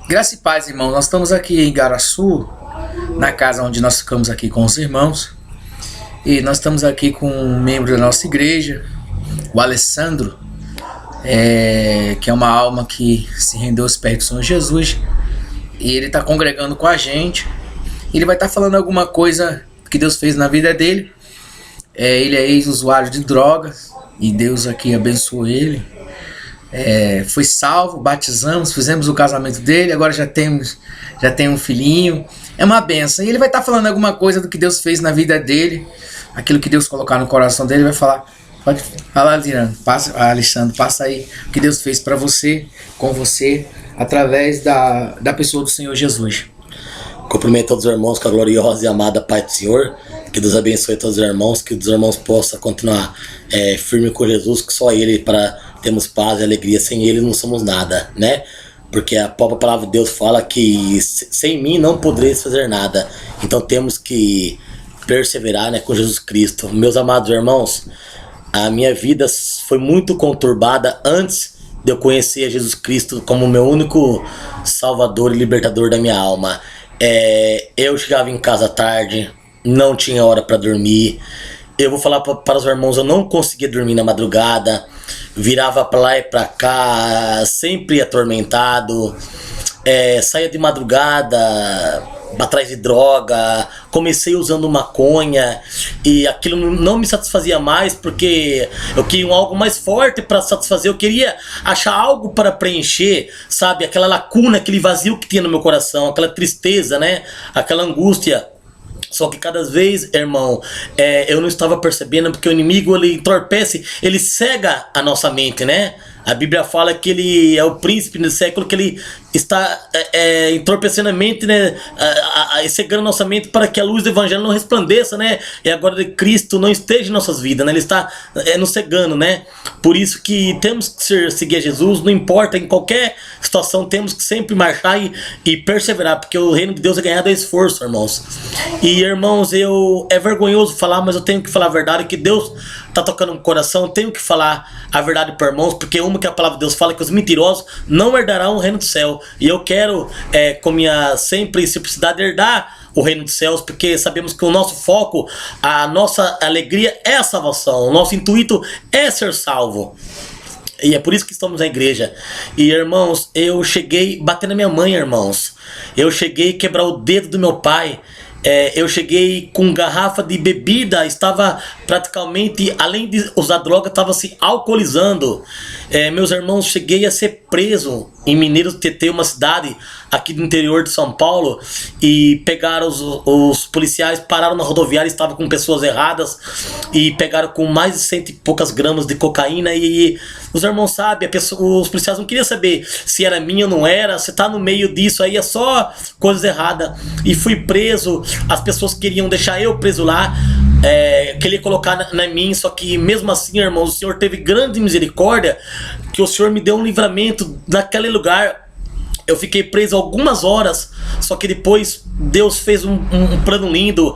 Graça e paz, irmãos. Nós estamos aqui em Igaraçu, na casa onde nós ficamos aqui com os irmãos. E nós estamos aqui com um membro da nossa igreja, o Alessandro, que é uma alma que se rendeu aos pés do Senhor Jesus. E ele está congregando com a gente. Ele vai estar falando alguma coisa que Deus fez na vida dele. Ele é ex-usuário de drogas e Deus aqui abençoou ele. Foi salvo, batizamos, fizemos o casamento dele, agora já tem um filhinho. É uma benção. E ele vai estar falando alguma coisa do que Deus fez na vida dele, aquilo que Deus colocar no coração dele. Vai falar. Pode falar, Alexandre, passa aí o que Deus fez para você, com você, através da pessoa do Senhor Jesus. Cumprimento todos os irmãos com a gloriosa e amada paz do Senhor. Que Deus abençoe todos os irmãos, que os irmãos possam continuar firme com Jesus, que só Ele para termos paz e alegria. Sem Ele não somos nada, né? Porque a própria palavra de Deus fala que sem mim não podereis fazer nada. Então temos que perseverar, né, com Jesus Cristo. Meus amados irmãos, a minha vida foi muito conturbada antes de eu conhecer Jesus Cristo como meu único salvador e libertador da minha alma. Eu chegava em casa tarde, não tinha hora para dormir. Eu vou falar para os irmãos, eu não conseguia dormir na madrugada, virava para lá e para cá, sempre atormentado, saía de madrugada atrás de droga, comecei usando maconha e aquilo não me satisfazia mais, porque eu queria algo mais forte para satisfazer, eu queria achar algo para preencher, sabe, aquela lacuna, aquele vazio que tinha no meu coração, aquela tristeza, né, aquela angústia. Só que cada vez, irmão, eu não estava percebendo, porque o inimigo, ele entorpece, ele cega a nossa mente, né? A Bíblia fala que ele é o príncipe do século, que ele está entorpecendo a mente, né? Cegando a nossa mente para que a luz do evangelho não resplandeça, né? E agora de Cristo não esteja em nossas vidas, né? Ele está nos cegando, né? Por isso que temos que seguir a Jesus, não importa, em qualquer situação, temos que sempre marchar e perseverar, porque o reino de Deus é ganhado a esforço, irmãos. E, irmãos, é vergonhoso falar, mas eu tenho que falar a verdade, que Deus tá tocando no coração, eu tenho que falar a verdade para irmãos, porque uma que a palavra de Deus fala, que os mentirosos não herdarão o reino do céu. E eu quero, com minha sempre simplicidade, herdar o reino dos céus, porque sabemos que o nosso foco, a nossa alegria é a salvação, o nosso intuito é ser salvo. E é por isso que estamos na igreja. E, irmãos, eu cheguei a bater na minha mãe, irmãos. Eu cheguei a quebrar o dedo do meu pai. Eu cheguei com garrafa de bebida, estava praticamente, além de usar droga, estava se alcoolizando. Meus irmãos, cheguei a ser preso em Mineiros Tietê, uma cidade aqui do interior de São Paulo, e pegaram os policiais, pararam na rodoviária, estavam com pessoas erradas e pegaram com mais de 100 e poucas gramas de cocaína. E os irmãos sabem, os policiais não queriam saber se era minha ou não era, se tá no meio disso aí é só coisas erradas. E fui preso, as pessoas queriam deixar eu preso lá, queria colocar na mim, só que mesmo assim, irmãos, o Senhor teve grande misericórdia, que o Senhor me deu um livramento naquele lugar. Eu fiquei preso algumas horas, só que depois Deus fez um plano lindo,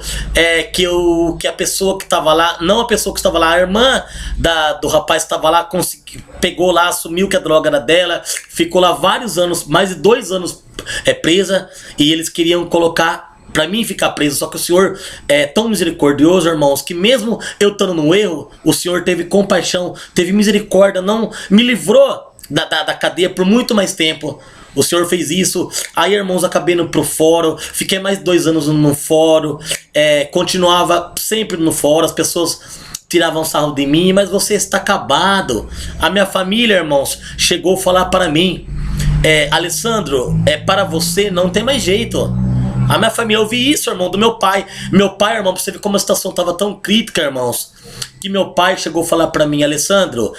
que a pessoa que estava lá, não a pessoa que estava lá, a irmã do rapaz que estava lá, pegou lá, assumiu que a droga era dela, ficou lá vários anos, mais de 2 anos presa, e eles queriam colocar pra mim ficar preso, só que o Senhor é tão misericordioso, irmãos, que mesmo eu estando no erro, o Senhor teve compaixão, teve misericórdia, não me livrou da cadeia por muito mais tempo. O Senhor fez isso. Aí, irmãos, acabei indo pro fórum, fiquei mais de 2 anos no fórum, continuava sempre no fórum, as pessoas tiravam sarro de mim, mas você está acabado. A minha família, irmãos, chegou a falar para mim, Alessandro, para você não tem mais jeito. A minha família, eu vi isso, irmão, do meu pai. Meu pai, irmão, pra você ver como a situação estava tão crítica, irmãos, que meu pai chegou a falar pra mim, Alessandro,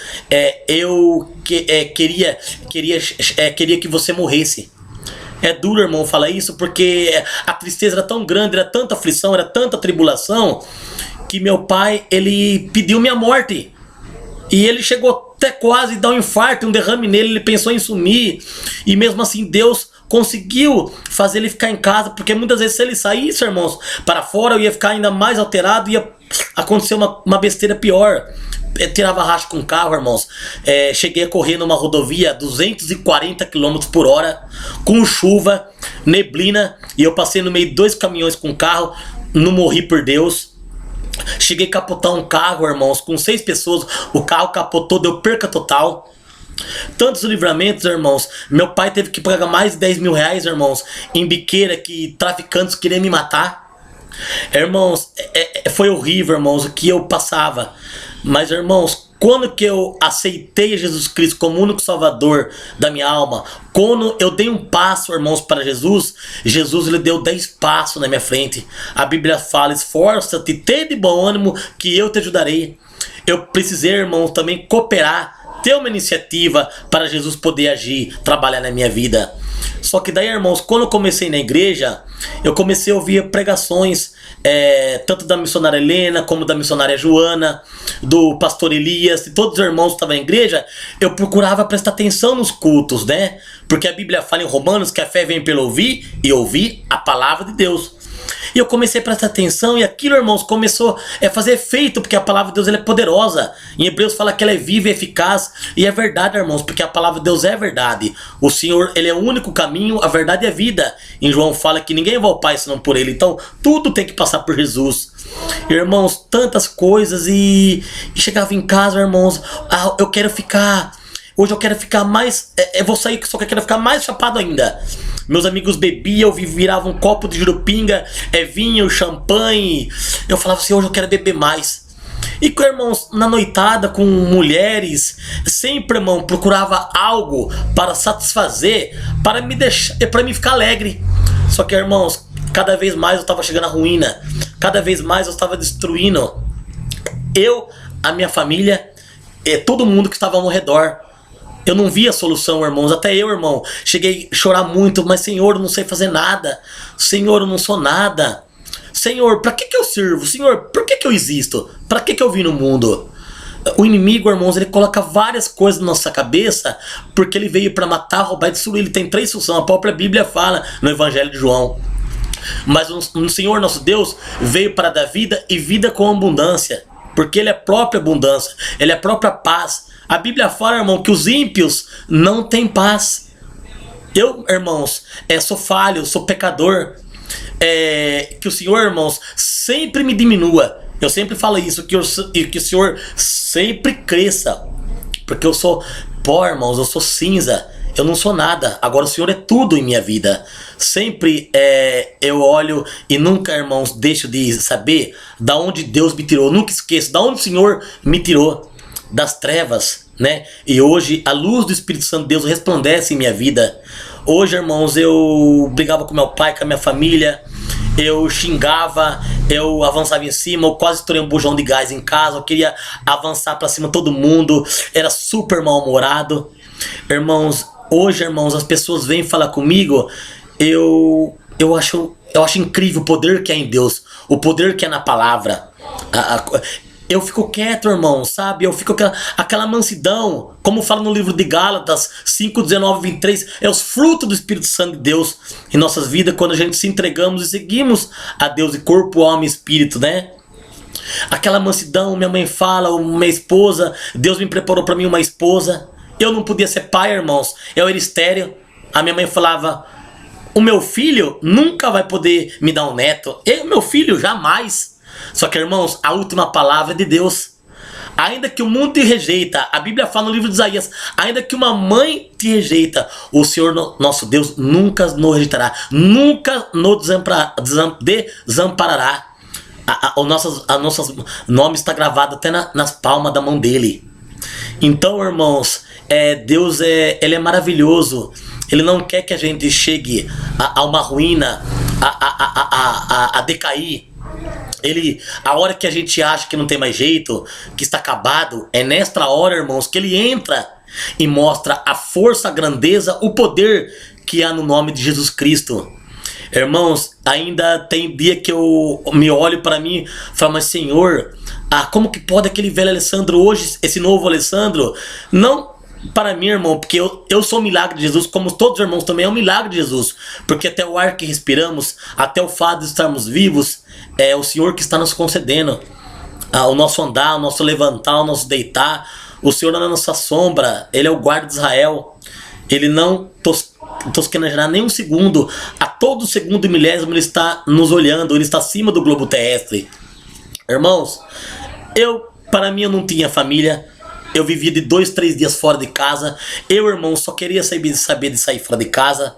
eu queria que você morresse. É duro, irmão, falar isso, porque a tristeza era tão grande, era tanta aflição, era tanta tribulação, que meu pai, ele pediu minha morte. E ele chegou até quase dar um infarto, um derrame nele, ele pensou em sumir. E mesmo assim, Deus conseguiu fazer ele ficar em casa, porque muitas vezes se ele saísse, irmãos, para fora, eu ia ficar ainda mais alterado, ia aconteceu uma besteira pior. Eu tirava racha com o carro, irmãos. Cheguei a correr numa rodovia 240 km por hora, com chuva, neblina, e eu passei no meio de 2 caminhões com o carro. Não morri por Deus. Cheguei a capotar um carro, irmãos, com 6 pessoas. O carro capotou, deu perca total. Tantos livramentos, irmãos. Meu pai teve que pagar mais de 10 mil reais, irmãos, em biqueira, que traficantes queriam me matar. Irmãos, foi horrível, irmãos, o que eu passava. Mas, irmãos, quando que eu aceitei Jesus Cristo como o único salvador da minha alma, quando eu dei um passo, irmãos, para Jesus, Jesus ele deu 10 passos na minha frente. A Bíblia fala: esforça-te, tenha de bom ânimo, que eu te ajudarei. Eu precisei, irmãos, também cooperar, ter uma iniciativa para Jesus poder agir, trabalhar na minha vida. Só que daí, irmãos, quando eu comecei na igreja, eu comecei a ouvir pregações, tanto da missionária Helena, como da missionária Joana, do pastor Elias, e todos os irmãos que estavam na igreja. Eu procurava prestar atenção nos cultos, né? Porque a Bíblia fala em Romanos que a fé vem pelo ouvir, e ouvir a palavra de Deus. E eu comecei a prestar atenção, e aquilo, irmãos, começou a fazer efeito, porque a palavra de Deus ela é poderosa. Em Hebreus fala que ela é viva e eficaz, e é verdade, irmãos, porque a palavra de Deus é verdade. O Senhor, ele é o único caminho, a verdade e a vida. Em João fala que ninguém vai ao Pai senão por ele. Então, tudo tem que passar por Jesus. Irmãos, tantas coisas, e chegava em casa, irmãos, eu quero ficar... Hoje eu quero ficar mais... eu vou sair, só que eu quero ficar mais chapado ainda. Meus amigos bebiam, viravam um copo de jurupinga, vinho, champanhe. Eu falava assim: hoje eu quero beber mais. E, irmãos, na noitada com mulheres, sempre, irmão, procurava algo para satisfazer, para me deixar, para me ficar alegre. Só que, irmãos, cada vez mais eu estava chegando à ruína. Cada vez mais eu estava destruindo eu, a minha família, todo mundo que estava ao meu redor. Eu não via solução, irmãos. Até eu, irmão, cheguei a chorar muito. Mas, Senhor, eu não sei fazer nada. Senhor, eu não sou nada. Senhor, para que eu sirvo? Senhor, por que eu existo? Para que eu vim no mundo? O inimigo, irmãos, ele coloca várias coisas na nossa cabeça, porque ele veio para matar, roubar e destruir. Ele tem 3 soluções. A própria Bíblia fala no Evangelho de João. Mas o Senhor, nosso Deus, veio para dar vida, e vida com abundância. Porque Ele é a própria abundância. Ele é a própria paz. A Bíblia fala, irmão, que os ímpios não têm paz. Eu, irmãos, sou falho, sou pecador. Que o Senhor, irmãos, sempre me diminua. Eu sempre falo isso, que o Senhor sempre cresça. Porque eu sou pó, irmãos, eu sou cinza. Eu não sou nada. Agora o Senhor é tudo em minha vida. Sempre eu olho e nunca, irmãos, deixo de saber da onde Deus me tirou. Eu nunca esqueço da onde o Senhor me tirou. Das trevas, né? E hoje a luz do Espírito Santo de Deus resplandece em minha vida. Hoje, irmãos, eu brigava com meu pai, com a minha família. Eu xingava, eu avançava em cima, eu quase estourei um bujão de gás em casa. Eu queria avançar pra cima de todo mundo. Era super mal-humorado. Irmãos, hoje, irmãos, as pessoas vêm falar comigo. Eu acho incrível o poder que é em Deus, o poder que é na palavra. Eu fico quieto, irmão, sabe? Eu fico aquela mansidão, como fala no livro de Gálatas 5, 19, 23, é os frutos do Espírito Santo de Deus em nossas vidas, quando a gente se entregamos e seguimos a Deus de corpo, alma e espírito, né? Aquela mansidão, minha mãe fala, minha esposa, Deus me preparou para mim uma esposa. Eu não podia ser pai, irmãos, eu era estéril. A minha mãe falava: o meu filho nunca vai poder me dar um neto. O meu filho jamais. Só que, irmãos, a última palavra é de Deus. Ainda que o mundo te rejeita, a Bíblia fala no livro de Isaías, ainda que uma mãe te rejeita, o Senhor nosso Deus nunca nos rejeitará, nunca nos desamparará. O nosso nome está gravado até nas palmas da mão dele. Então, irmãos, Deus ele é maravilhoso. Ele não quer que a gente chegue a uma ruína, a decair. A hora que a gente acha que não tem mais jeito, que está acabado, é nesta hora, irmãos, que ele entra e mostra a força, a grandeza, o poder que há no nome de Jesus Cristo. Irmãos, ainda tem dia que eu me olho para mim e falo: mas Senhor, como que pode aquele velho Alessandro hoje, esse novo Alessandro? Não para mim, irmão, porque eu sou o milagre de Jesus, como todos os irmãos também é um milagre de Jesus, porque até o ar que respiramos, até o fato de estarmos vivos, é o Senhor que está nos concedendo. o nosso andar, o nosso levantar, o nosso deitar. O Senhor na nossa sombra, Ele é o guarda de Israel. Ele não tosquenejará nem um segundo. A todo segundo e milésimo Ele está nos olhando. Ele está acima do globo terrestre. Irmãos, para mim eu não tinha família. Eu vivia de 2, 3 dias fora de casa. Irmão, só queria saber de sair fora de casa.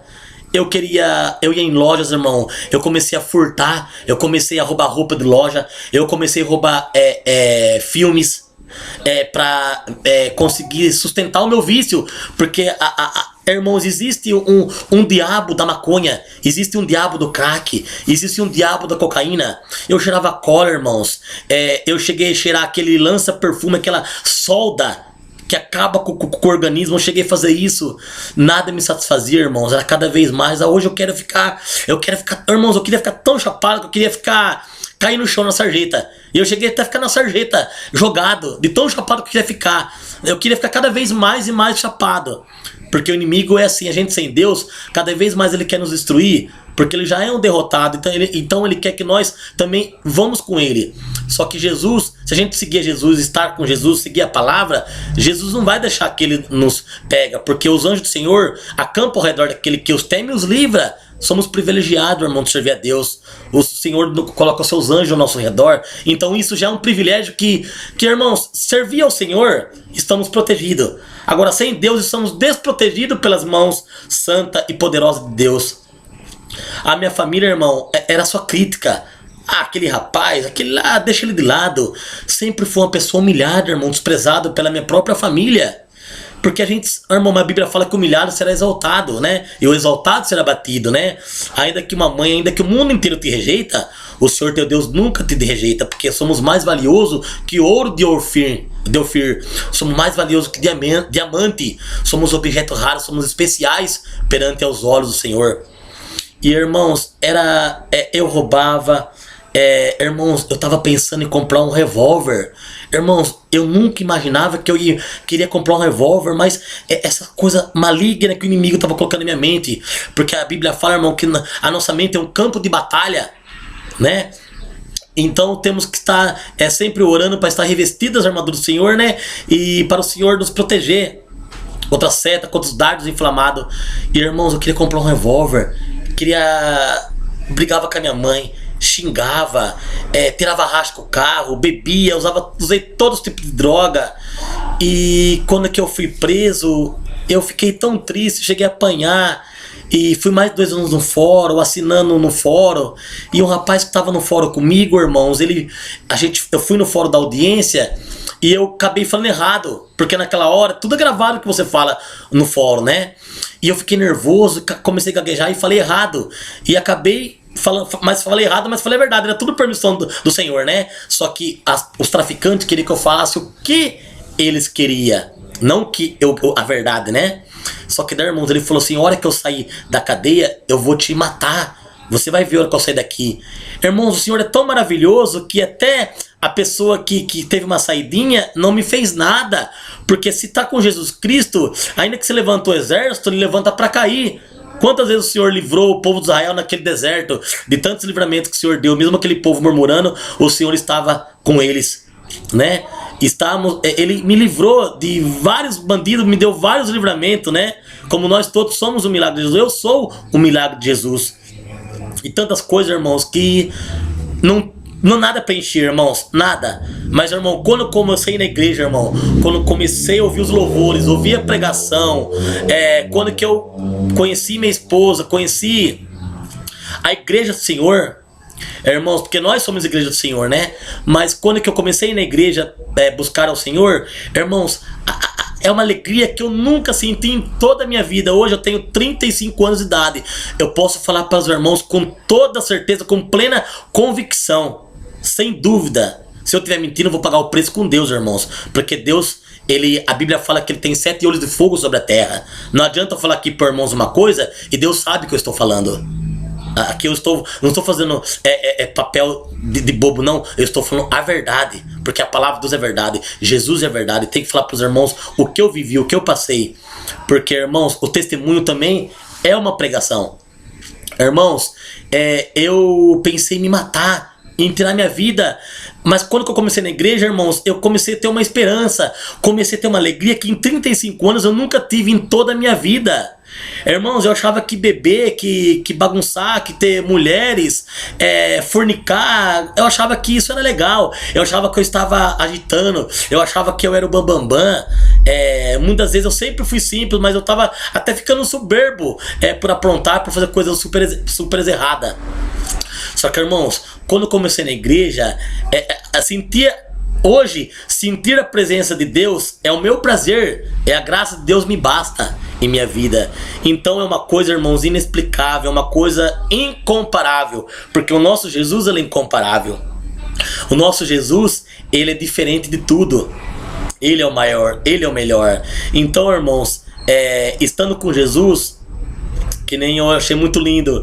Eu ia em lojas, irmão. Eu comecei a furtar. Eu comecei a roubar roupa de loja. Eu comecei a roubar filmes. Pra conseguir sustentar o meu vício. Porque, irmãos, existe um diabo da maconha. Existe um diabo do crack. Existe um diabo da cocaína. Eu cheirava cola, irmãos. Eu cheguei a cheirar aquele lança-perfume, aquela solda que acaba com o organismo. Eu cheguei a fazer isso. Nada me satisfazia, irmãos. Era cada vez mais. Hoje eu quero ficar, irmãos, eu queria ficar tão chapado que eu queria cair no chão na sarjeta. E eu cheguei até a ficar na sarjeta, jogado, de tão chapado que eu queria ficar. Eu queria ficar cada vez mais e mais chapado. Porque o inimigo é assim, a gente sem Deus, cada vez mais ele quer nos destruir, porque ele já é um derrotado. Então ele quer que nós também vamos com ele. Só que Jesus, se a gente seguir Jesus, estar com Jesus, seguir a palavra, Jesus não vai deixar que ele nos pega, porque os anjos do Senhor acampam ao redor daquele que os teme e os livra. Somos privilegiados, irmão, de servir a Deus. O Senhor coloca os seus anjos ao nosso redor. Então isso já é um privilégio que irmãos, servir ao Senhor, estamos protegidos. Agora, sem Deus, estamos desprotegidos pelas mãos santa e poderosa de Deus. A minha família, irmão, era só crítica. Aquele rapaz, aquele lá, deixa ele de lado. Sempre foi uma pessoa humilhada, irmão, desprezado pela minha própria família. Porque irmão, a Bíblia fala que o humilhado será exaltado, né? E o exaltado será batido, né? Ainda que o mundo inteiro te rejeita, o Senhor teu Deus nunca te rejeita, porque somos mais valiosos que ouro de Ofir. Somos mais valiosos que diamante. Somos objetos raros, somos especiais perante aos olhos do Senhor. E, irmãos, eu roubava. Irmãos, eu tava pensando em comprar um revólver. Irmãos, eu nunca imaginava que queria comprar um revólver, mas essa coisa maligna que o inimigo estava colocando na minha mente. Porque a Bíblia fala, irmão, que a nossa mente é um campo de batalha, né? Então temos que estar sempre orando para estar revestidos das armaduras do Senhor, né? E para o Senhor nos proteger contra a seta, contra os dardos inflamados. E, irmãos, eu queria comprar um revólver. Brigava com a minha mãe, xingava, tirava racha com o carro, bebia, usei todos os tipos de droga. E quando que eu fui preso, eu fiquei tão triste, cheguei a apanhar. E fui mais de 2 anos no fórum, assinando no fórum. E um rapaz que estava no fórum comigo, irmãos, eu fui no fórum da audiência e eu acabei falando errado. Porque naquela hora, tudo é gravado que você fala no fórum, né? E eu fiquei nervoso, comecei a gaguejar e falei errado. E acabei falei errado, mas falei a verdade. Era tudo permissão do Senhor, né? Só que os traficantes queriam que eu falasse o que eles queriam, não que a verdade, né? Só que, irmãos, ele falou assim: a hora que eu sair da cadeia, eu vou te matar. Você vai ver a hora que eu sair daqui. Irmãos, o Senhor é tão maravilhoso que até a pessoa que teve uma saidinha não me fez nada. Porque se tá com Jesus Cristo, ainda que se levantou o exército, ele levanta para cair. Quantas vezes o Senhor livrou o povo de Israel naquele deserto? De tantos livramentos que o Senhor deu, mesmo aquele povo murmurando, o Senhor estava com eles, né? Ele me livrou de vários bandidos, me deu vários livramentos, né? Como nós todos somos o milagre de Jesus, eu sou o milagre de Jesus. E tantas coisas, irmãos, que não nada pra encher, irmãos, nada. Mas, irmão, quando eu comecei na igreja, irmão, quando eu comecei a ouvir os louvores, ouvir a pregação, quando que eu conheci minha esposa, conheci a igreja do Senhor, irmãos, porque nós somos a igreja do Senhor, né? Mas quando que eu comecei na igreja buscar ao Senhor, irmãos, é uma alegria que eu nunca senti em toda a minha vida. Hoje eu tenho 35 anos de idade. Eu posso falar para os irmãos com toda certeza, com plena convicção, sem dúvida. Se eu estiver mentindo, eu vou pagar o preço com Deus, irmãos. Porque Deus, a Bíblia fala que ele tem 7 olhos de fogo sobre a terra. Não adianta eu falar aqui para os irmãos uma coisa e Deus sabe o que eu estou falando. Aqui não estou fazendo papel de bobo, não. Eu estou falando a verdade, porque a palavra de Deus é verdade, Jesus é verdade. Tem que falar para os irmãos o que eu vivi, o que eu passei. Porque, irmãos, o testemunho também é uma pregação. Irmãos, eu pensei em me matar em tirar minha vida. Mas quando eu comecei na igreja, irmãos, eu comecei a ter uma esperança, comecei a ter uma alegria que em 35 anos eu nunca tive em toda a minha vida. Irmãos, eu achava que beber, que bagunçar, que ter mulheres, fornicar, eu achava que isso era legal. Eu achava que eu estava agitando, eu achava que eu era o bambambam. Muitas vezes eu sempre fui simples, mas eu estava até ficando soberbo por aprontar, por fazer coisas super erradas. Só que, irmãos, quando eu comecei na igreja, hoje, sentir a presença de Deus é o meu prazer, a graça de Deus me basta em minha vida. Então é uma coisa, irmãos, inexplicável, é uma coisa incomparável, porque o nosso Jesus, ele é incomparável. O nosso Jesus, ele é diferente de tudo. Ele é o maior, ele é o melhor. Então, irmãos, estando com Jesus, que nem eu achei muito lindo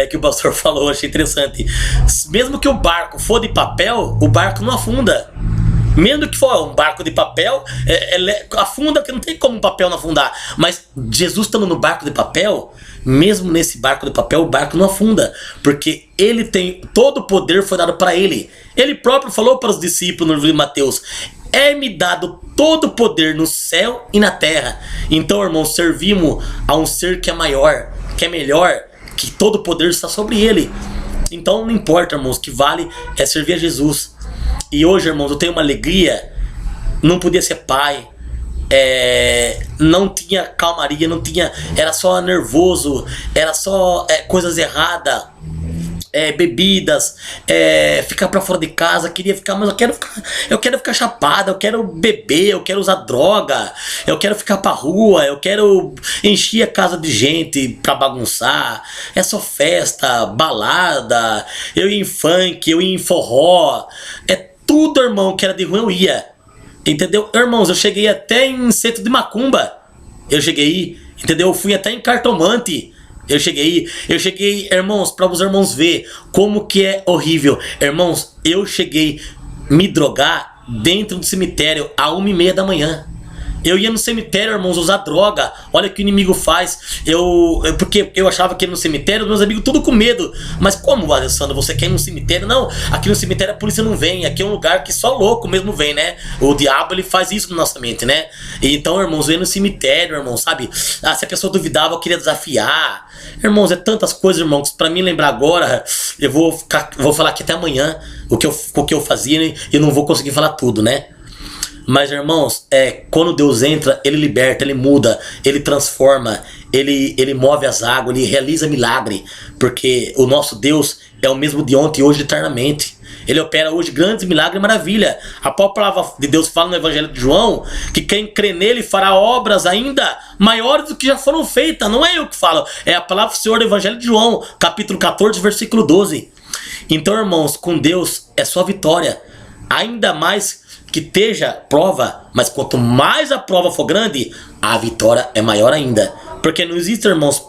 que o pastor falou, achei interessante. Mesmo que o barco for de papel, o barco não afunda. Mesmo que for um barco de papel, afunda, porque não tem como um papel não afundar. Mas Jesus estando no barco de papel, mesmo nesse barco de papel, o barco não afunda, porque ele tem todo o poder, foi dado para ele. Ele próprio falou para os discípulos no livro de Mateus: é-me dado todo o poder no céu e na terra. Então, irmãos, servimos a um ser que é maior, que é melhor, que todo o poder está sobre ele. Então não importa, irmãos, o que vale é servir a Jesus. E hoje, irmãos, eu tenho uma alegria. Não podia ser pai, não tinha calmaria, não tinha, era só nervoso, era só coisas erradas, bebidas, ficar pra fora de casa, queria ficar, mas eu quero ficar chapado, eu quero beber, eu quero usar droga, eu quero ficar pra rua, eu quero encher a casa de gente pra bagunçar, é só festa, balada, eu ia em funk, eu ia em forró, tudo, irmão, que era de ruim eu ia, entendeu? Irmãos, eu cheguei até em centro de macumba, entendeu? Eu fui até em cartomante. Eu cheguei, irmãos, para os irmãos ver como que é horrível. Irmãos, eu cheguei me drogar dentro do cemitério às 1h30 da manhã. Eu ia no cemitério, irmãos, usar droga. Olha o que o inimigo faz. Porque eu achava que ia no cemitério, meus amigos tudo com medo. Mas como, Alessandro, você quer ir no cemitério? Não, aqui no cemitério a polícia não vem. Aqui é um lugar que só louco mesmo vem, né? O diabo, ele faz isso na nossa mente, né? Então, irmãos, eu ia no cemitério, irmãos, sabe? Se a pessoa duvidava, eu queria desafiar. Irmãos, é tantas coisas, irmãos, pra mim lembrar agora, eu vou falar aqui até amanhã o que eu fazia e eu não vou conseguir falar tudo, né? Mas, irmãos, quando Deus entra, ele liberta, ele muda, ele transforma, ele move as águas, ele realiza milagre, porque o nosso Deus é o mesmo de ontem e hoje eternamente. Ele opera hoje grandes milagres e maravilha. A palavra de Deus fala no Evangelho de João que quem crê nele fará obras ainda maiores do que já foram feitas. Não é eu que falo, é a palavra do Senhor do Evangelho de João, capítulo 14, versículo 12. Então, irmãos, com Deus é só vitória. Ainda mais que esteja prova, mas quanto mais a prova for grande, a vitória é maior ainda. Porque não existe, irmãos,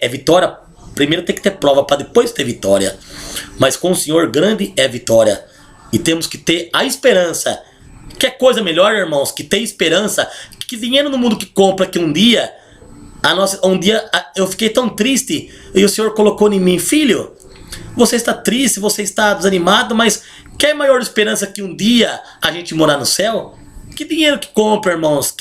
vitória. Primeiro tem que ter prova para depois ter vitória. Mas com o Senhor grande é vitória. E temos que ter a esperança. Que coisa melhor, irmãos, que ter esperança. Que dinheiro no mundo que compra que um dia eu fiquei tão triste e o Senhor colocou em mim: filho, você está triste, você está desanimado, mas quer maior esperança que um dia a gente morar no céu? Que dinheiro que compra, irmãos?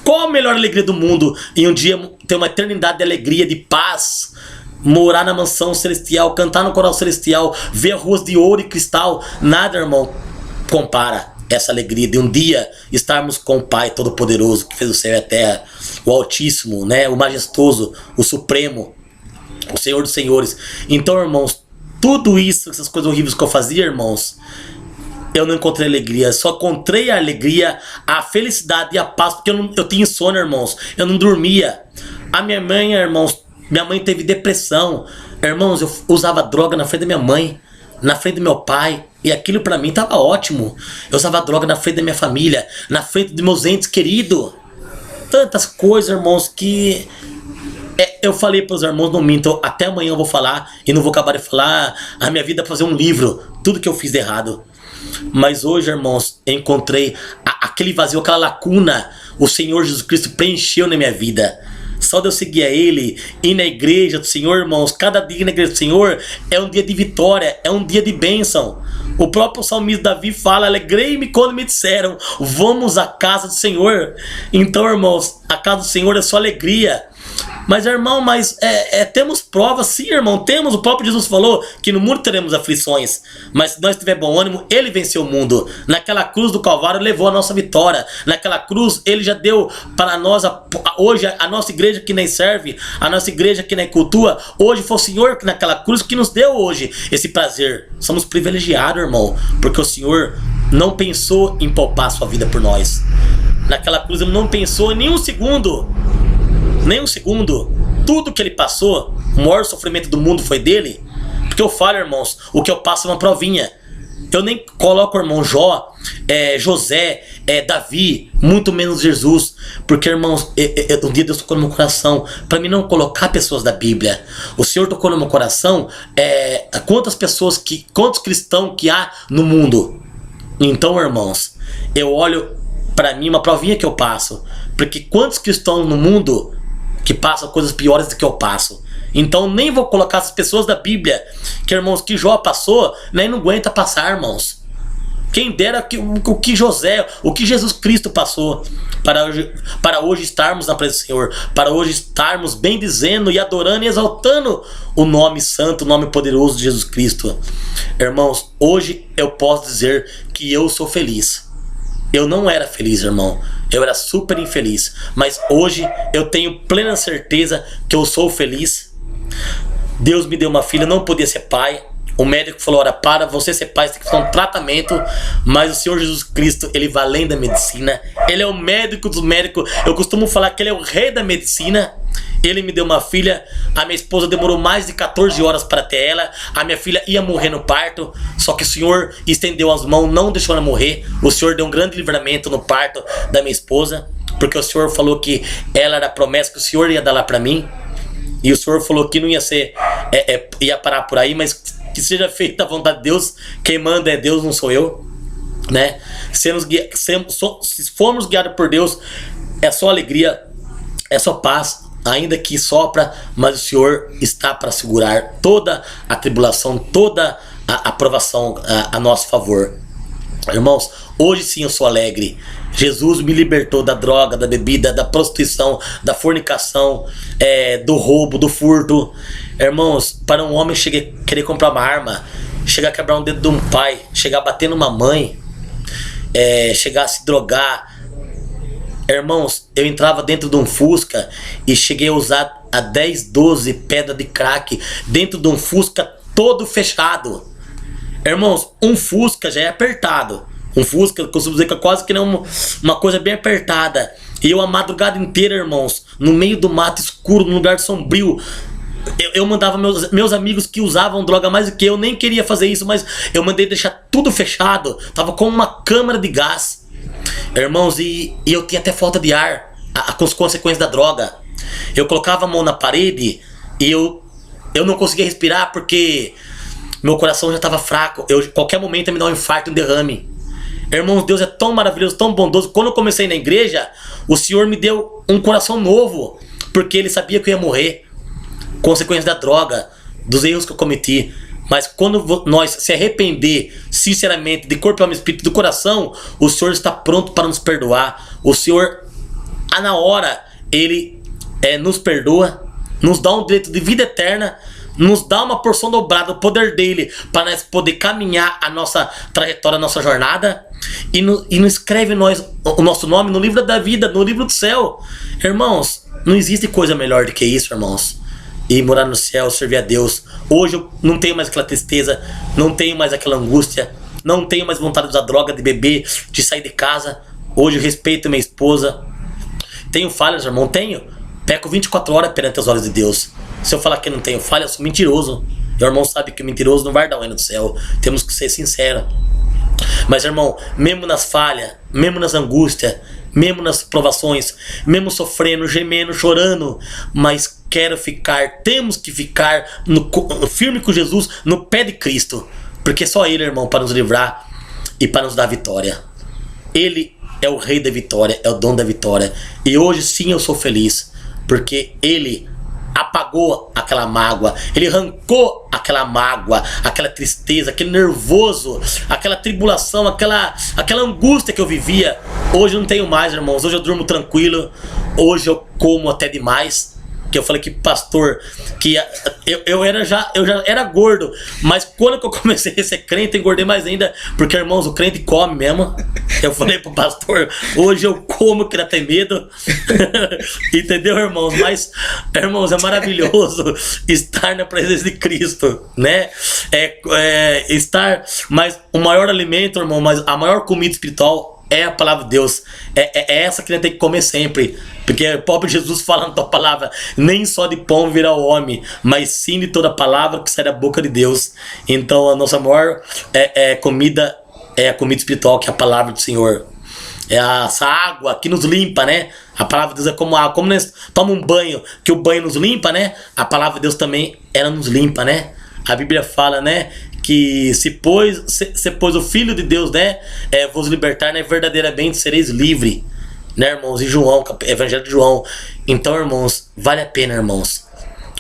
Qual a melhor alegria do mundo em um dia ter uma eternidade de alegria, de paz? Morar na mansão celestial, cantar no coral celestial, ver ruas de ouro e cristal. Nada, irmão, compara essa alegria de um dia estarmos com o Pai Todo-Poderoso, que fez o céu e a terra, o Altíssimo, né? O Majestoso, o Supremo, o Senhor dos Senhores. Então, irmãos, tudo isso, essas coisas horríveis que eu fazia, irmãos, eu não encontrei alegria. Só encontrei a alegria, a felicidade e a paz, porque eu tinha insônia, irmãos. Eu não dormia. A minha mãe, irmãos, minha mãe teve depressão. Irmãos, eu usava droga na frente da minha mãe, na frente do meu pai, e aquilo pra mim tava ótimo. Eu usava droga na frente da minha família, na frente dos meus entes queridos. Tantas coisas, irmãos, que eu falei pros irmãos, não minto, até amanhã eu vou falar, e não vou acabar de falar a minha vida pra fazer um livro, tudo que eu fiz de errado. Mas hoje, irmãos, eu encontrei aquele vazio, aquela lacuna, o Senhor Jesus Cristo preencheu na minha vida. Só de eu seguir a Ele, ir na igreja do Senhor, irmãos, cada dia na igreja do Senhor é um dia de vitória, é um dia de bênção. O próprio salmista Davi fala: alegrei-me quando me disseram, vamos à casa do Senhor. Então, irmãos, a casa do Senhor é só alegria. Mas, irmão, temos provas, sim, irmão, temos. O próprio Jesus falou que no mundo teremos aflições, mas se nós tiver bom ânimo, Ele venceu o mundo. Naquela cruz do Calvário levou a nossa vitória. Naquela cruz Ele já deu para nós, hoje a nossa igreja que nem serve, a nossa igreja que nem cultua, hoje foi o Senhor que naquela cruz que nos deu hoje esse prazer. Somos privilegiados, irmão, porque o Senhor não pensou em poupar a sua vida por nós. Naquela cruz Ele não pensou em nenhum segundo. Nem um segundo. Tudo que Ele passou, o maior sofrimento do mundo foi dele. Porque eu falo, irmãos, o que eu passo é uma provinha. Eu nem coloco, irmão, José, Davi, muito menos Jesus. Porque, irmãos, um dia Deus tocou no meu coração para mim não colocar pessoas da Bíblia. O Senhor tocou no meu coração quantos cristãos que há no mundo. Então, irmãos, eu olho para mim uma provinha que eu passo. Porque quantos cristãos no mundo que passam coisas piores do que eu passo. Então nem vou colocar as pessoas da Bíblia, que, irmãos, que Jó passou, nem não aguenta passar, irmãos. Quem dera o que Jesus Cristo passou para hoje estarmos na presença do Senhor, para hoje estarmos bendizendo e adorando e exaltando o nome santo, o nome poderoso de Jesus Cristo. Irmãos, hoje eu posso dizer que eu sou feliz. Eu não era feliz, irmão. Eu era super infeliz. Mas hoje eu tenho plena certeza que eu sou feliz. Deus me deu uma filha, não podia ser pai. O médico falou: olha, para você ser pai, você tem que fazer um tratamento. Mas o Senhor Jesus Cristo, Ele vai além da medicina. Ele é o médico dos médicos. Eu costumo falar que Ele é o rei da medicina. Ele me deu uma filha. A minha esposa demorou mais de 14 horas para ter ela. A minha filha ia morrer no parto, só que o Senhor estendeu as mãos, não deixou ela morrer. O Senhor deu um grande livramento no parto da minha esposa, porque o Senhor falou que ela era a promessa que o Senhor ia dar lá para mim. E o Senhor falou que não ia ser ia parar por aí, mas que seja feita a vontade de Deus. Quem manda é Deus, não sou eu, né? Se formos guiados por Deus, é só alegria, é só paz. Ainda que sopra, mas o Senhor está para segurar toda a tribulação, toda a aprovação a nosso favor. Irmãos, hoje sim eu sou alegre. Jesus me libertou da droga, da bebida, da prostituição, da fornicação, do roubo, do furto. Irmãos, para um homem querer comprar uma arma, chegar a quebrar um dedo de um pai, chegar a bater numa mãe, chegar a se drogar. Irmãos, eu entrava dentro de um Fusca e cheguei a usar a 10, 12 pedras de crack dentro de um Fusca todo fechado. Irmãos, um Fusca já é apertado. Um Fusca, eu costumo dizer que é quase que não uma coisa bem apertada. E eu a madrugada inteira, irmãos, no meio do mato escuro, num lugar sombrio. Eu mandava meus amigos que usavam droga mais do que eu, nem queria fazer isso, mas eu mandei deixar tudo fechado. Tava com uma câmara de gás. Irmãos, e eu tinha até falta de ar, com as consequências da droga. Eu colocava a mão na parede e eu não conseguia respirar porque meu coração já estava fraco. Qualquer momento ia me dar um infarto, um derrame. Irmãos, Deus é tão maravilhoso, tão bondoso. Quando eu comecei na igreja, o Senhor me deu um coração novo, porque Ele sabia que eu ia morrer, consequência da droga, dos erros que eu cometi. Mas quando nós se arrepender sinceramente, de corpo, alma e espírito, do coração, o Senhor está pronto para nos perdoar. O Senhor, na hora, Ele nos perdoa, nos dá um direito de vida eterna, nos dá uma porção dobrada do poder dele para nós poder caminhar a nossa trajetória, a nossa jornada, e nos escreve o nosso nome no livro da vida, no livro do céu. Irmãos, não existe coisa melhor do que isso, irmãos. E morar no céu, servir a Deus. Hoje eu não tenho mais aquela tristeza, não tenho mais aquela angústia, não tenho mais vontade de usar droga, de beber, de sair de casa. Hoje eu respeito minha esposa. Tenho falhas, irmão? Tenho. Peco 24 horas perante os olhos de Deus. Se eu falar que não tenho falha, eu sou mentiroso. Meu irmão sabe que mentiroso não vai dar o reino do céu. Temos que ser sinceros. Mas, irmão, mesmo nas falhas, mesmo nas angústias, mesmo nas provações, mesmo sofrendo, gemendo, chorando, mas temos que ficar firme com Jesus, no pé de Cristo, porque só Ele, irmão, para nos livrar e para nos dar vitória. Ele é o rei da vitória, é o dono da vitória. E hoje sim eu sou feliz. porque ele apagou aquela mágoa, ele arrancou aquela mágoa, aquela tristeza, aquele nervoso, aquela tribulação, aquela angústia que eu vivia. Hoje eu não tenho mais, irmãos. Hoje eu durmo tranquilo, hoje eu como até demais. Que eu falei que pastor, que eu já era gordo, mas quando que eu comecei a ser crente, eu engordei mais ainda, porque, irmãos, o crente come mesmo. Eu falei pro pastor, hoje eu como que dá até medo. Entendeu, irmãos? Mas, irmãos, é maravilhoso estar na presença de Cristo, né? Estar, mas o maior alimento, irmão, mas a maior comida espiritual é a palavra de Deus. É essa que a gente tem que comer sempre. Porque o próprio Jesus fala na tua palavra, nem só de pão virá o homem, mas sim de toda palavra que sai da boca de Deus. Então a nossa maior comida é a comida espiritual, que é a palavra do Senhor. É essa água que nos limpa, né? A palavra de Deus é como água. Como nós tomamos um banho, que o banho nos limpa, né? A palavra de Deus também, ela nos limpa, né? A Bíblia fala, né? Que se pois o Filho de Deus, né, vos libertar, né, verdadeiramente sereis livre, né, irmãos? Em João, Evangelho de João. Então, irmãos, vale a pena, irmãos.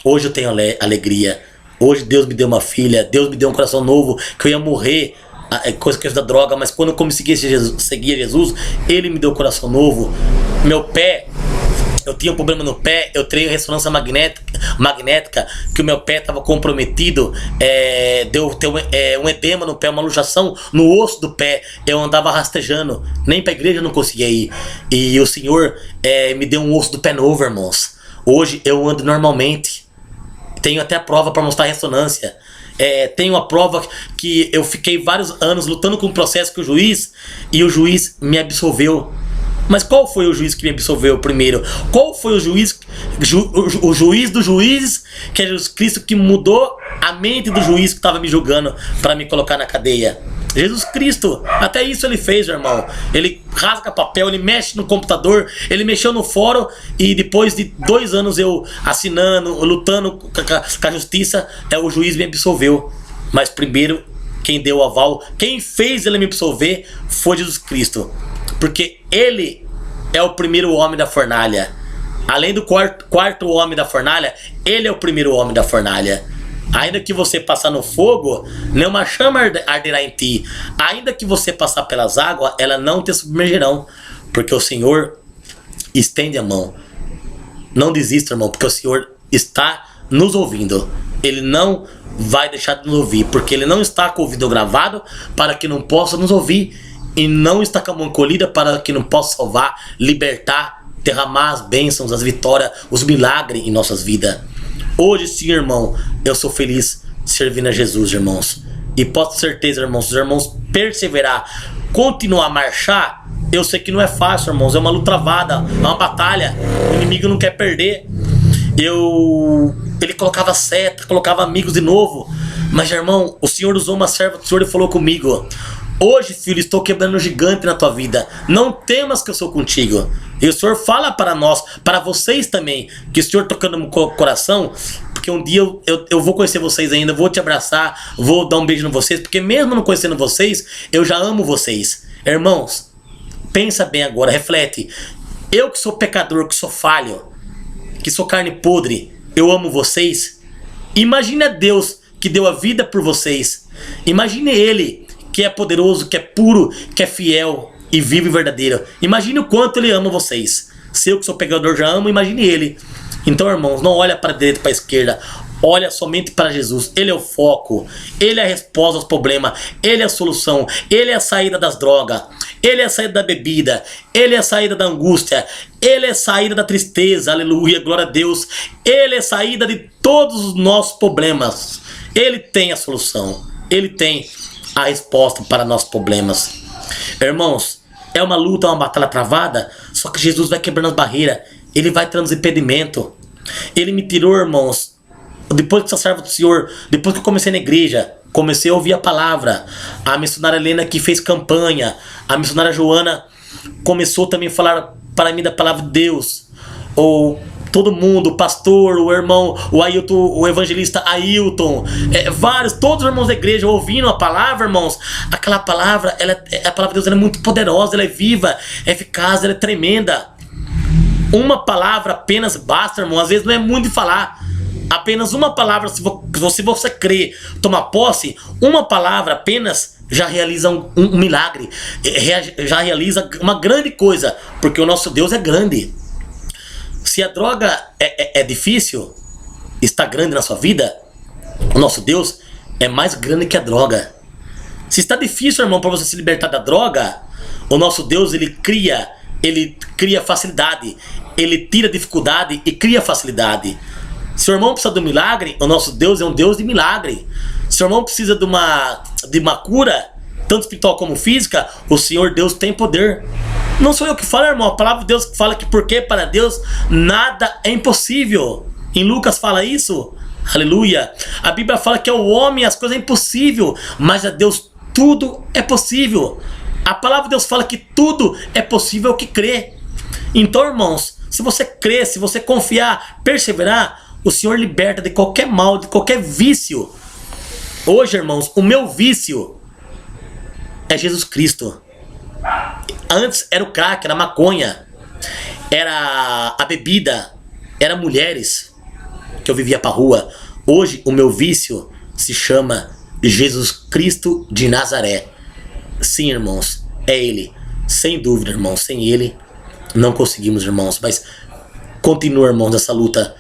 Hoje eu tenho alegria. Hoje Deus me deu uma filha, Deus me deu um coração novo, que eu ia morrer, coisa da droga, mas quando eu comecei a seguir Jesus, Ele me deu um coração novo. Meu pé, eu tinha um problema no pé, eu treino ressonância magnética, que o meu pé estava comprometido, deu um edema no pé, uma luxação no osso do pé, eu andava rastejando, nem pra igreja eu não conseguia ir, e o Senhor me deu um osso do pé novo, irmãos. Hoje eu ando normalmente, tenho até a prova para mostrar a ressonância. Tenho a prova que eu fiquei vários anos lutando com o processo com o juiz, e o juiz me absolveu. Mas qual foi o juiz que me absolveu primeiro? Qual foi o juiz, o juiz dos juízes, que é Jesus Cristo, que mudou a mente do juiz que estava me julgando para me colocar na cadeia? Jesus Cristo, até isso ele fez, irmão. Ele rasga papel, ele mexe no computador, ele mexeu no fórum, e depois de 2 anos eu assinando, lutando com a justiça, o juiz me absolveu. Mas primeiro, quem deu o aval, quem fez ele me absolver foi Jesus Cristo. Porque ele é o primeiro homem da fornalha. Além do quarto homem da fornalha, ele é o primeiro homem da fornalha. Ainda que você passar no fogo, nenhuma chama arderá em ti. Ainda que você passar pelas águas, ela não te submergirão. Porque o Senhor estende a mão. Não desista, irmão, porque o Senhor está nos ouvindo. Ele não vai deixar de nos ouvir, porque Ele não está com o ouvido gravado para que não possa nos ouvir, e não está com a mão colhida para que não possa salvar, libertar, derramar as bênçãos, as vitórias, os milagres em nossas vidas. Hoje sim, irmão, eu sou feliz servindo a Jesus, irmãos. E posso ter certeza, irmãos, se os irmãos perseverar, continuar a marchar, eu sei que não é fácil, irmãos. É uma luta travada, é uma batalha. O inimigo não quer perder. Ele colocava seta, colocava amigos de novo. Mas, irmão, o Senhor usou uma serva do Senhor e falou comigo: hoje, filho, estou quebrando um gigante na tua vida. Não temas que eu sou contigo. E o Senhor fala para nós, para vocês também, que o Senhor tocando no coração, porque um dia eu vou conhecer vocês ainda, vou te abraçar, vou dar um beijo em vocês, porque mesmo não conhecendo vocês, eu já amo vocês. Irmãos, pensa bem agora, reflete. Eu que sou pecador, que sou falho, que sou carne podre, eu amo vocês. Imagine a Deus que deu a vida por vocês. Imagine Ele, que é poderoso, que é puro, que é fiel e vivo e verdadeiro. Imagine o quanto Ele ama vocês. Se eu que sou pecador já amo, imagine Ele. Então, irmãos, não olha para a direita e para a esquerda. Olha somente para Jesus. Ele é o foco. Ele é a resposta aos problemas. Ele é a solução. Ele é a saída das drogas. Ele é a saída da bebida. Ele é a saída da angústia. Ele é a saída da tristeza. Aleluia, glória a Deus. Ele é a saída de todos os nossos problemas. Ele tem a solução. Ele tem a resposta para nossos problemas. Irmãos, é uma luta, é uma batalha travada, só que Jesus vai quebrando as barreiras. Ele vai tirando os impedimentos. Ele me tirou, irmãos, depois que sou servo do Senhor, depois que eu comecei na igreja, comecei a ouvir a palavra. A missionária Helena que fez campanha, a missionária Joana começou também a falar para mim da palavra de Deus. Todo mundo, o pastor, o irmão, o Ailton, o evangelista Ailton, vários, todos os irmãos da igreja ouvindo a palavra, irmãos. Aquela palavra, a palavra de Deus, ela é muito poderosa, ela é viva, é eficaz, ela é tremenda. Uma palavra apenas basta, irmão. Às vezes não é muito de falar. Apenas uma palavra, se você crê, tomar posse, uma palavra apenas já realiza um milagre, já realiza uma grande coisa, porque o nosso Deus é grande. Se a droga é difícil, está grande na sua vida, o nosso Deus é mais grande que a droga. Se está difícil, irmão, para você se libertar da droga, o nosso Deus, ele cria facilidade, ele tira dificuldade e cria facilidade. Se o irmão precisa de um milagre, o nosso Deus é um Deus de milagre. Se o irmão precisa de uma cura, tanto espiritual como física, o Senhor Deus tem poder. Não sou eu que falo, irmão. A palavra de Deus fala que porque para Deus nada é impossível. Em Lucas fala isso. Aleluia. A Bíblia fala que ao homem as coisas é impossível, mas a Deus tudo é possível. A palavra de Deus fala que tudo é possível que crê. Então, irmãos, se você crer, se você confiar, perseverar, o Senhor liberta de qualquer mal, de qualquer vício. Hoje, irmãos, o meu vício é Jesus Cristo. Antes era o crack, era a maconha, era a bebida, era mulheres que eu vivia pra rua. Hoje o meu vício se chama Jesus Cristo de Nazaré. Sim, irmãos, é Ele. Sem dúvida, irmãos, sem Ele não conseguimos, irmãos. Mas continua, irmãos, essa luta.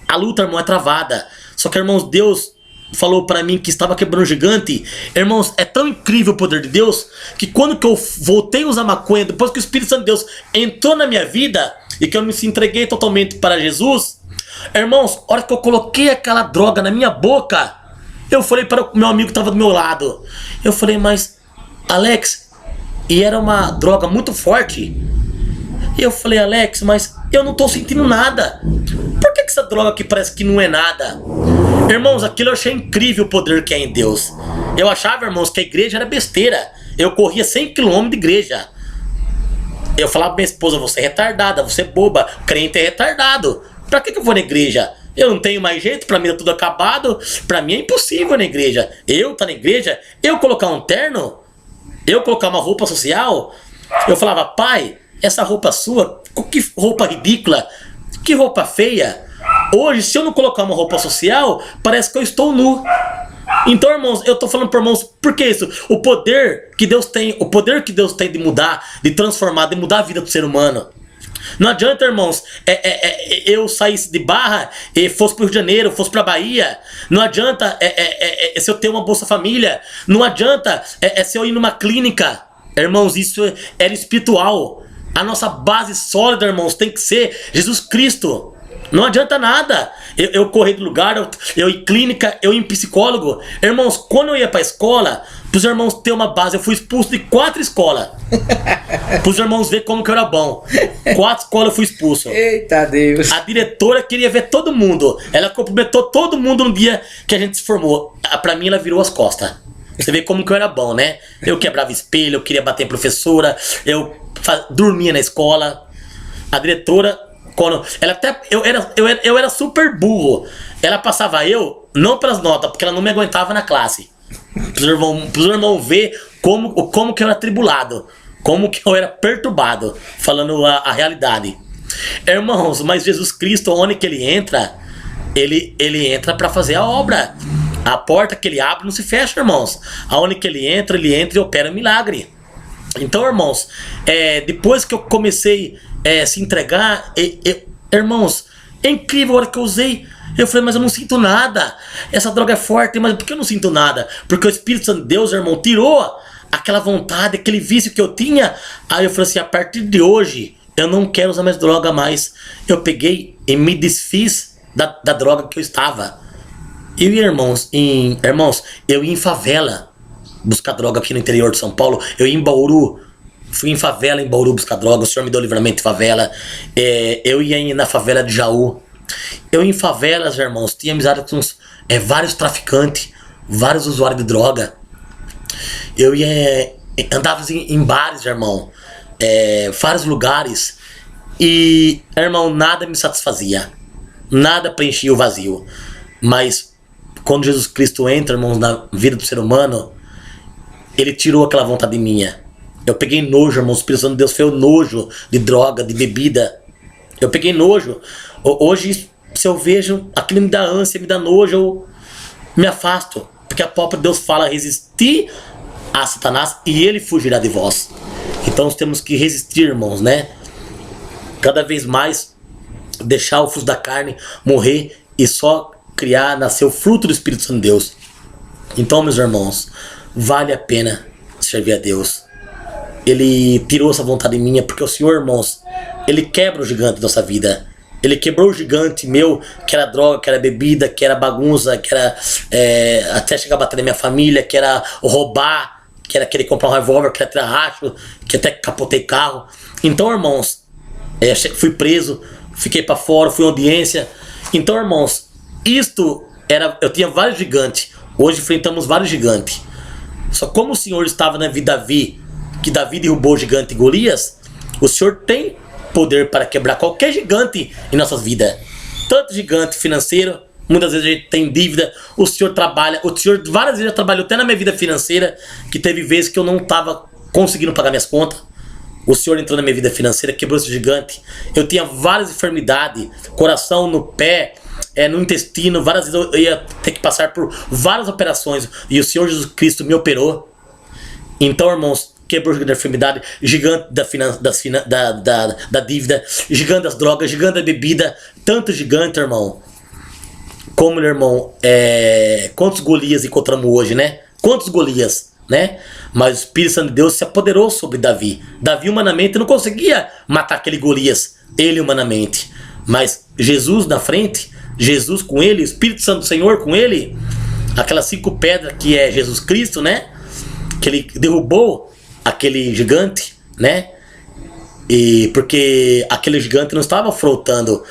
A luta, irmão, é travada. Só que, irmãos, Deus falou para mim que estava quebrando um gigante. Irmãos, é tão incrível o poder de Deus que quando que eu voltei a usar maconha, depois que o Espírito Santo de Deus entrou na minha vida e que eu me entreguei totalmente para Jesus, irmãos, a hora que eu coloquei aquela droga na minha boca, eu falei para o meu amigo que estava do meu lado, eu falei, mas Alex, e era uma droga muito forte. E eu falei, Alex, mas eu não tô sentindo nada. Por que essa droga aqui parece que não é nada? Irmãos, aquilo eu achei incrível o poder que é em Deus. Eu achava, irmãos, que a igreja era besteira. Eu corria 100 km de igreja. Eu falava pra minha esposa, você é retardada, você é boba, crente é retardado. Pra que eu vou na igreja? Eu não tenho mais jeito, pra mim tá tudo acabado. Pra mim é impossível na igreja. Eu tá na igreja, eu colocar um terno, eu colocar uma roupa social. Eu falava, pai, essa roupa sua, que roupa ridícula, que roupa feia. Hoje, se eu não colocar uma roupa social, parece que eu estou nu. Então, irmãos, eu estou falando para irmãos, por que isso? O poder que Deus tem de mudar, de transformar, de mudar a vida do ser humano. Não adianta, irmãos, eu saísse de Barra e fosse para o Rio de Janeiro, fosse para a Bahia. Não adianta se eu ter uma Bolsa Família. Não adianta se eu ir numa clínica. Irmãos, isso era espiritual. A nossa base sólida, irmãos, tem que ser Jesus Cristo. Não adianta nada eu correr do lugar, eu ir em clínica, eu ir em psicólogo. Irmãos, quando eu ia pra escola, pros irmãos ter uma base, eu fui expulso de 4 escolas. Pros irmãos ver como que eu era bom. 4 escolas eu fui expulso. Eita Deus. A diretora queria ver todo mundo. Ela cumprimentou todo mundo no dia que a gente se formou. Pra mim ela virou as costas. Você vê como que eu era bom, né? Eu quebrava espelho, eu queria bater em professora, eu dormia na escola. A diretora, quando ela até eu era super burro. Ela passava não pelas notas, porque ela não me aguentava na classe. Pros irmãos ver como que eu era atribulado, como que eu era perturbado, falando a realidade. Irmãos, mas Jesus Cristo, onde que ele entra, ele entra para fazer a obra. A porta que ele abre não se fecha, irmãos. Aonde que ele entra e opera milagre. Então, irmãos, depois que eu comecei a se entregar, irmãos, é incrível a hora que eu usei. Eu falei, mas eu não sinto nada. Essa droga é forte, mas por que eu não sinto nada? Porque o Espírito Santo de Deus, irmão, tirou aquela vontade, aquele vício que eu tinha. Aí eu falei assim, a partir de hoje, eu não quero usar mais droga mais. Eu peguei e me desfiz da droga que eu estava. Eu ia, irmãos, eu ia em favela buscar droga aqui no interior de São Paulo. Eu ia em Bauru, fui em favela em Bauru buscar droga. O Senhor me deu livramento de favela. Eu ia na favela de Jaú. Eu em favelas, irmãos, tinha amizade com vários traficantes, vários usuários de droga. Eu andava em bares, irmão, vários lugares. E, irmão, nada me satisfazia, nada preenchia o vazio. Mas quando Jesus Cristo entra, irmãos, na vida do ser humano, ele tirou aquela vontade minha. Eu peguei nojo, irmãos. O Espírito Santo de Deus fez o nojo de droga, de bebida. Eu peguei nojo. Hoje, se eu vejo, aquilo me dá ânsia, me dá nojo, eu me afasto. Porque a própria Deus fala, resistir a Satanás e ele fugirá de vós. Então nós temos que resistir, irmãos, né? Cada vez mais deixar o fruto da carne morrer e só criar, nascer o fruto do Espírito Santo de Deus. Então, meus irmãos, vale a pena servir a Deus. Ele tirou essa vontade minha, porque o Senhor, irmãos, Ele quebra o gigante da nossa vida. Ele quebrou o gigante meu, que era droga, que era bebida, que era bagunça, que era até chegar a bater na minha família, que era roubar, que era querer comprar um revólver, que era tirar racho, que até capotei carro. Então, irmãos, fui preso, fiquei pra fora, fui em audiência. Então, irmãos, eu tinha vários gigantes. Hoje enfrentamos vários gigantes. Só como o Senhor estava na vida de Davi, que Davi derrubou o gigante Golias, o Senhor tem poder para quebrar qualquer gigante em nossas vidas. Tanto gigante financeiro, muitas vezes a gente tem dívida, o Senhor trabalha, o Senhor várias vezes já trabalhou até na minha vida financeira, que teve vezes que eu não estava conseguindo pagar minhas contas. O Senhor entrou na minha vida financeira, quebrou esse gigante. Eu tinha várias enfermidades, coração no pé, no intestino, várias vezes eu ia ter que passar por várias operações e o Senhor Jesus Cristo me operou. Então, irmãos, quebrou o gigante da enfermidade, gigante da dívida, gigante das drogas, gigante da bebida, tanto gigante, irmão. Como, meu irmão, quantos Golias encontramos hoje, né? Quantos Golias, né? Mas o Espírito Santo de Deus se apoderou sobre Davi. Davi humanamente não conseguia matar aquele Golias, ele humanamente. Mas Jesus na frente, Jesus com ele, o Espírito Santo do Senhor com ele, aquelas 5 pedras que é Jesus Cristo, né? Que ele derrubou aquele gigante, né? E porque aquele gigante não estava afrontando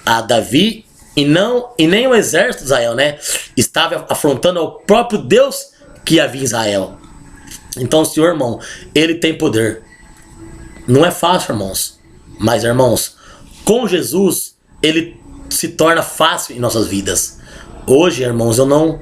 a Davi e nem o exército de Israel, né? Estava afrontando ao próprio Deus que havia em Israel. Então o Senhor, irmão, Ele tem poder. Não é fácil, irmãos. Mas, irmãos, com Jesus, Ele se torna fácil em nossas vidas. Hoje, irmãos, eu não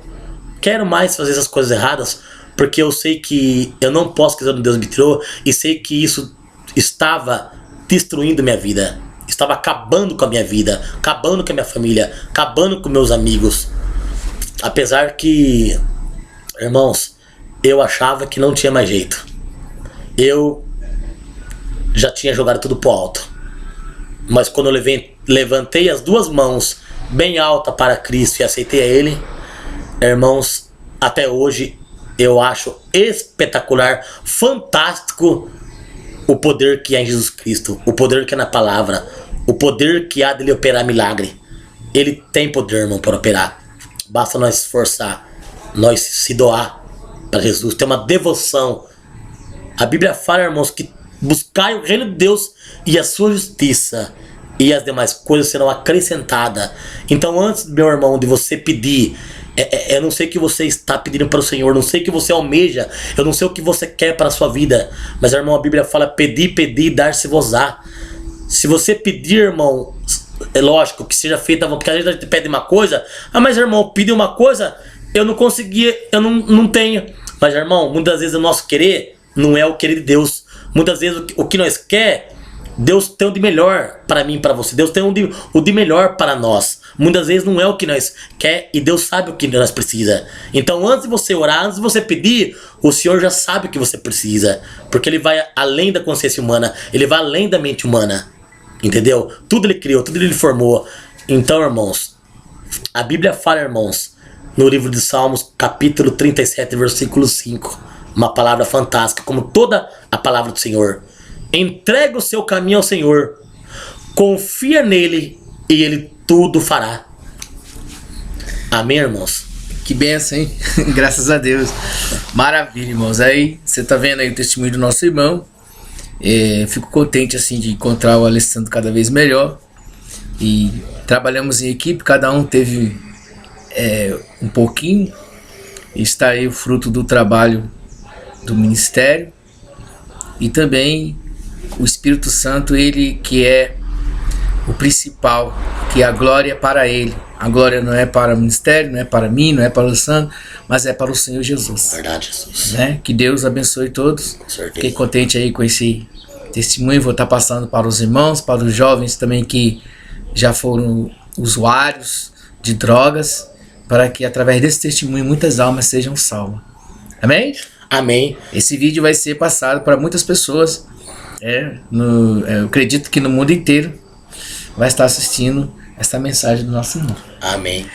quero mais fazer essas coisas erradas, porque eu sei que eu não posso fazer o que Deus me tirou, e sei que isso estava destruindo minha vida, estava acabando com a minha vida, acabando com a minha família, acabando com meus amigos. Apesar que, irmãos, eu achava que não tinha mais jeito. Eu já tinha jogado tudo pro alto. Mas quando eu levantei as 2 mãos bem alta para Cristo e aceitei a Ele, irmãos, até hoje eu acho espetacular, fantástico o poder que há em Jesus Cristo, o poder que é na palavra, o poder que há dele operar milagre. Ele tem poder, irmão, para operar. Basta nós esforçar, nós se doar para Jesus, ter uma devoção. A Bíblia fala, irmãos, que buscai o reino de Deus e a sua justiça, e as demais coisas serão acrescentadas. Então, antes, meu irmão, de você pedir, eu não sei o que você está pedindo para o Senhor, não sei o que você almeja, eu não sei o que você quer para a sua vida, mas, irmão, a Bíblia fala: pedir, dar-se-vos-á. Se você pedir, irmão, é lógico que seja feita, porque às vezes a gente pede uma coisa, mas, irmão, pedir uma coisa, eu não consegui, eu não tenho. Mas, irmão, muitas vezes o nosso querer não é o querer de Deus. Muitas vezes o que nós quer, Deus tem o de melhor para mim e para você. Deus tem o de melhor para nós. Muitas vezes não é o que nós quer, e Deus sabe o que nós precisa. Então, antes de você orar, antes de você pedir, o Senhor já sabe o que você precisa, porque Ele vai além da consciência humana, Ele vai além da mente humana, entendeu? Tudo Ele criou, tudo Ele formou. Então, irmãos, a Bíblia fala, irmãos, no livro de Salmos, capítulo 37, versículo 5, uma palavra fantástica, como toda a palavra do Senhor: entrega o seu caminho ao Senhor, confia nele e Ele tudo fará. Amém, irmãos? Que benção, hein? Graças a Deus. Maravilha, irmãos. Aí, você tá vendo aí o testemunho do nosso irmão. Fico contente, assim, de encontrar o Alessandro cada vez melhor. E trabalhamos em equipe, cada um teve um pouquinho. E está aí o fruto do trabalho do ministério. E também o Espírito Santo, ele que é o principal, que a glória é para Ele. A glória não é para o ministério, não é para mim, não é para o Santo, mas é para o Senhor Jesus. Verdade, Jesus. Né? Que Deus abençoe todos. Com certeza. Fiquei contente aí com esse testemunho vou estar passando para os irmãos, para os jovens também que já foram usuários de drogas, para que através desse testemunho muitas almas sejam salvas. Amém? Amém. Esse vídeo vai ser passado para muitas pessoas. Eu acredito que no mundo inteiro vai estar assistindo essa mensagem do nosso irmão. Amém.